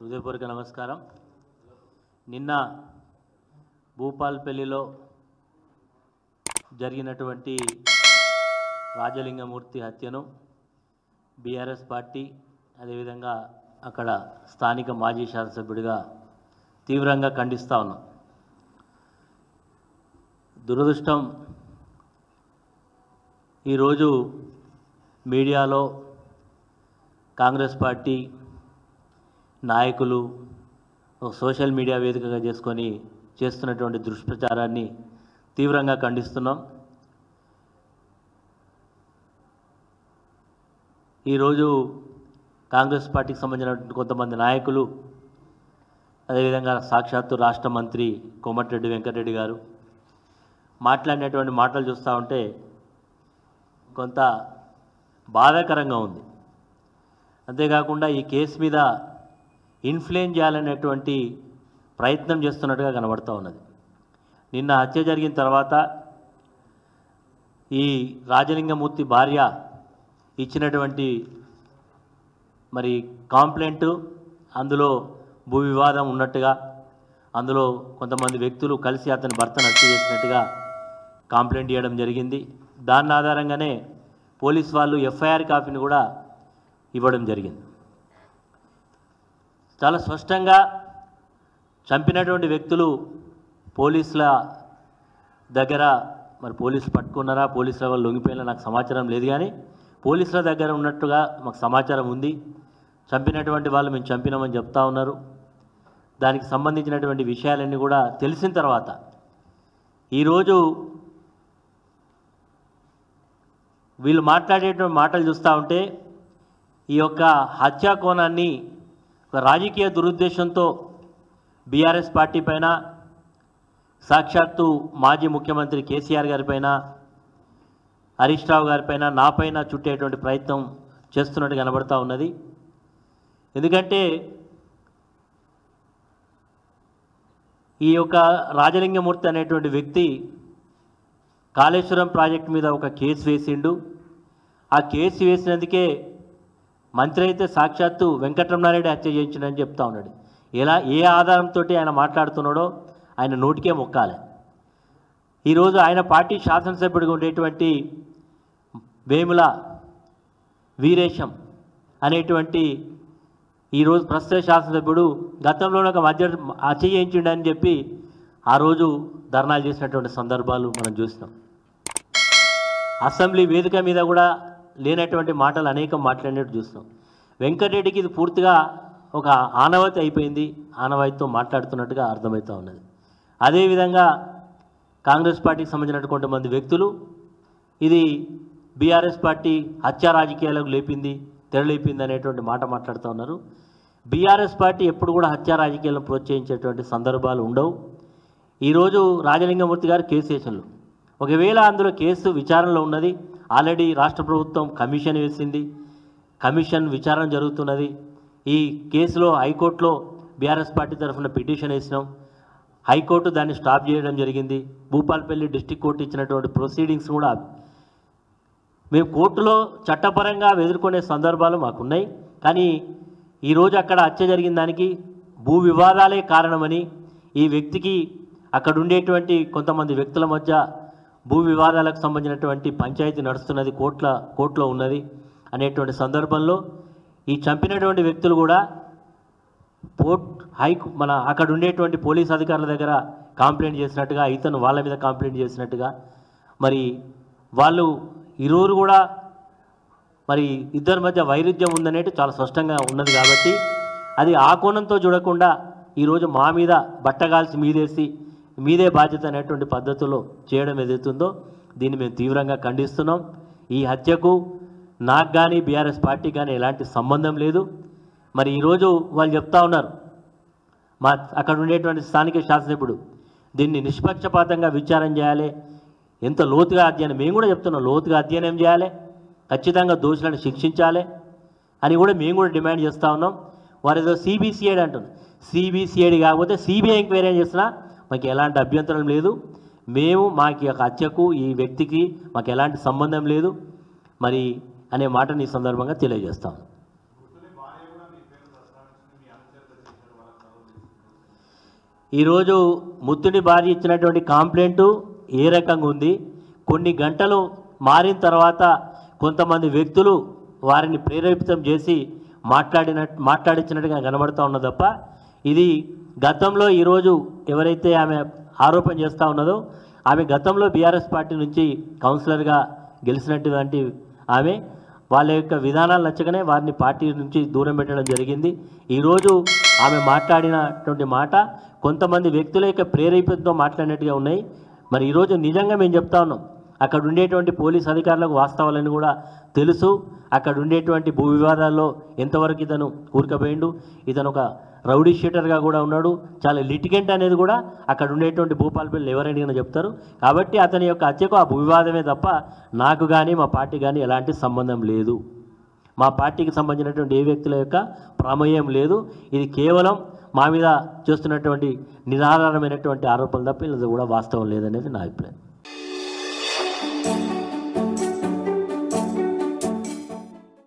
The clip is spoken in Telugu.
హృదయపూర్వక నమస్కారం. నిన్న భూపాల్పల్లిలో జరిగినటువంటి రాజలింగమూర్తి హత్యను బీఆర్ఎస్ పార్టీ అదేవిధంగా అక్కడ స్థానిక మాజీ శాసనసభ్యుడిగా తీవ్రంగా ఖండిస్తూ ఉన్నాం. దురదృష్టం ఈరోజు మీడియాలో కాంగ్రెస్ పార్టీ నాయకులు సోషల్ మీడియా వేదికగా చేసుకొని చేస్తున్నటువంటి దుష్ప్రచారాన్ని తీవ్రంగా ఖండిస్తున్నాం. ఈరోజు కాంగ్రెస్ పార్టీకి సంబంధించిన కొంతమంది నాయకులు అదేవిధంగా సాక్షాత్తు రాష్ట్ర మంత్రి కోమటిరెడ్డి వెంకటరెడ్డి గారు మాట్లాడినటువంటి మాటలు చూస్తూ ఉంటే కొంత బాధాకరంగా ఉంది. అంతేకాకుండా ఈ కేసు మీద ఇన్ఫ్లుయెన్స్ చేయాలనేటువంటి ప్రయత్నం చేస్తున్నట్టుగా కనబడుతూ ఉన్నది. నిన్న హత్య జరిగిన తర్వాత ఈ రాజలింగమూర్తి భార్య ఇచ్చినటువంటి మరి కాంప్లైంట్, అందులో భూ వివాదం ఉన్నట్టుగా, అందులో కొంతమంది వ్యక్తులు కలిసి అతని భర్తను హత్య చేసినట్టుగా కాంప్లైంట్ చేయడం జరిగింది. దాని ఆధారంగానే పోలీస్ వాళ్ళు ఎఫ్ఐఆర్ కాపీని కూడా ఇవ్వడం జరిగింది. చాలా స్పష్టంగా చంపినటువంటి వ్యక్తులు పోలీసుల దగ్గర, మరి పోలీసులు పట్టుకున్నారా, పోలీసుల వాళ్ళు లొంగిపోయినా నాకు సమాచారం లేదు, కానీ పోలీసుల దగ్గర ఉన్నట్టుగా మాకు సమాచారం ఉంది. చంపినటువంటి వాళ్ళు మేము చంపినామని చెప్తా ఉన్నారు. దానికి సంబంధించినటువంటి విషయాలన్నీ కూడా తెలిసిన తర్వాత ఈరోజు వీళ్ళు మాట్లాడేటువంటి మాటలు చూస్తూ ఉంటే ఈ యొక్క హత్యా కోణాన్ని ఒక రాజకీయ దురుద్దేశంతో బీఆర్ఎస్ పార్టీ పైన, సాక్షాత్తు మాజీ ముఖ్యమంత్రి కేసీఆర్ గారిపైన, హరీష్ రావు గారిపైన, నాపైన చుట్టేటువంటి ప్రయత్నం చేస్తున్నట్టు కనబడుతూ ఉన్నది. ఎందుకంటే ఈ యొక్క రాజలింగమూర్తి అనేటువంటి వ్యక్తి కాళేశ్వరం ప్రాజెక్టు మీద ఒక కేసు వేసిండు. ఆ కేసు వేసినందుకే మంత్రి అయితే సాక్షాత్తు వెంకటరమణారెడ్డి హత్య చేయించిండని చెప్తా ఉన్నాడు. ఏ ఆధారంతో ఆయన మాట్లాడుతున్నాడో ఆయన నోటికే మొక్కాలి. ఈరోజు ఆయన పార్టీ శాసనసభ్యుడిగా ఉండేటువంటి వేముల వీరేశం అనేటువంటి ఈరోజు ప్రస్తుత శాసనసభ్యుడు గతంలోనే ఒక హత్య చేయించిండని చెప్పి ఆ రోజు ధర్నాలు చేసినటువంటి సందర్భాలు మనం చూసినాం. అసెంబ్లీ వేదిక మీద కూడా లేనటువంటి మాటలు అనేకం మాట్లాడినట్టు చూస్తాం. వెంకటరెడ్డికి ఇది పూర్తిగా ఒక ఆనవాయితీ అయిపోయింది, ఆనవాయితీతో మాట్లాడుతున్నట్టుగా అర్థమవుతూ ఉన్నది. అదేవిధంగా కాంగ్రెస్ పార్టీకి సంబంధించిన కొంతమంది వ్యక్తులు ఇది బీఆర్ఎస్ పార్టీ హత్యా రాజకీయాలకు తెరలేపింది అనేటువంటి మాట మాట్లాడుతూ ఉన్నారు. బీఆర్ఎస్ పార్టీ ఎప్పుడు కూడా హత్యా రాజకీయాలను ప్రోత్సహించేటువంటి సందర్భాలు ఉండవు. ఈరోజు రాజలింగమూర్తి గారు కేసు వేసినారు. ఒకవేళ అందులో కేసు విచారణలో ఉన్నది, ఆల్రెడీ రాష్ట్ర ప్రభుత్వం కమిషన్ వేసింది, కమిషన్ విచారణ జరుగుతున్నది. ఈ కేసులో హైకోర్టులో బీఆర్ఎస్ పార్టీ తరఫున పిటిషన్ వేసినాం. హైకోర్టు దాన్ని స్టాప్ చేయడం జరిగింది. భూపాల్పల్లి డిస్టిక్ కోర్టు ఇచ్చినటువంటి ప్రొసీడింగ్స్ కూడా మేము కోర్టులో చట్టపరంగా ఎదుర్కొనే సందర్భాలు మాకున్నాయి. కానీ ఈరోజు అక్కడ హత్య జరిగిన దానికి భూ వివాదాలే కారణమని, ఈ వ్యక్తికి అక్కడ ఉండేటువంటి కొంతమంది వ్యక్తుల మధ్య భూ వివాదాలకు సంబంధించినటువంటి పంచాయతీ నడుస్తున్నది, కోర్టులో ఉన్నది అనేటువంటి సందర్భంలో ఈ చంపినటువంటి వ్యక్తులు కూడా అక్కడ ఉండేటువంటి పోలీస్ అధికారుల దగ్గర కంప్లైంట్ చేసినట్టుగా, ఇతను వాళ్ళ మీద కంప్లైంట్ చేసినట్టుగా, మరి వాళ్ళు ఇరువురు కూడా మరి ఇద్దరి మధ్య వైరుధ్యం ఉందనేది చాలా స్పష్టంగా ఉన్నది. కాబట్టి అది ఆ కోణంతో చూడకుండా ఈరోజు మా మీద బట్టగాల్చి మీదే బాధ్యత అనేటువంటి పద్ధతిలో చేయడం ఏదైతుందో దీన్ని మేము తీవ్రంగా ఖండిస్తున్నాం. ఈ హత్యకు నాకు కానీ బీఆర్ఎస్ పార్టీ కానీ ఎలాంటి సంబంధం లేదు. మరి ఈరోజు వాళ్ళు చెప్తా ఉన్నారు, అక్కడ ఉండేటువంటి స్థానిక శాసనసభ్యుడు దీన్ని నిష్పక్షపాతంగా విచారం చేయాలి, ఎంత లోతుగా అధ్యయనం, మేము కూడా చెప్తున్నాం లోతుగా అధ్యయనం చేయాలి, ఖచ్చితంగా దోషులను శిక్షించాలి అని కూడా మేము కూడా డిమాండ్ చేస్తూ ఉన్నాం. వారు ఏదో సిబిసిఐడి అంటున్నారు. సిబిసిఐడి కాకపోతే సిబిఐ ఎంక్వైరీ చేసినా మాకు ఎలాంటి అభ్యంతరం లేదు. మేము మాకు యొక్క హత్యకు ఈ వ్యక్తికి మాకు ఎలాంటి సంబంధం లేదు మరి అనే మాటని ఈ సందర్భంగా తెలియజేస్తాం. ఈరోజు ముత్తుని భార్య ఇచ్చినటువంటి కంప్లైంట్ ఏ రకంగా ఉంది, కొన్ని గంటలు మారిన తర్వాత కొంతమంది వ్యక్తులు వారిని ప్రేరేపితం చేసి మాట్లాడించినట్టుగా కనబడుతూ ఉన్నది తప్ప ఇది గతంలో ఈరోజు ఎవరైతే ఆమె ఆరోపణ చేస్తూ ఉన్నదో ఆమె గతంలో బీఆర్ఎస్ పార్టీ నుంచి కౌన్సిలర్గా గెలిచినటువంటి ఆమె వాళ్ళ యొక్క విధానాలు నచ్చగానే వారిని పార్టీ నుంచి దూరం పెట్టడం జరిగింది. ఈరోజు ఆమె మాట్లాడినటువంటి మాట కొంతమంది వ్యక్తుల యొక్క ప్రేరేపితంతో మాట్లాడినట్టుగా ఉన్నాయి. మరి ఈరోజు నిజంగా మేము చెప్తా ఉన్నాం, అక్కడ ఉండేటువంటి పోలీస్ అధికారులకు వాస్తవాలని కూడా తెలుసు. అక్కడ ఉండేటువంటి భూ వివాదాల్లో ఎంతవరకు ఇతను కూరుకుపోయిండు, ఇతను ఒక రౌడీ షీటర్గా కూడా ఉన్నాడు, చాలా లిటిగెంట్ అనేది కూడా అక్కడ ఉండేటువంటి భూపాలపల్లి ఎవరైనా చెప్తారు. కాబట్టి అతని యొక్క హత్యకు ఆ భూ వివాదమే తప్ప నాకు కానీ మా పార్టీ కానీ ఎలాంటి సంబంధం లేదు. మా పార్టీకి సంబంధించినటువంటి ఏ వ్యక్తుల యొక్క ప్రమేయం లేదు. ఇది కేవలం మా మీద చేస్తున్నటువంటి నిరాధారమైనటువంటి ఆరోపణలు తప్ప ఇది కూడా వాస్తవం లేదనేది నా అభిప్రాయం.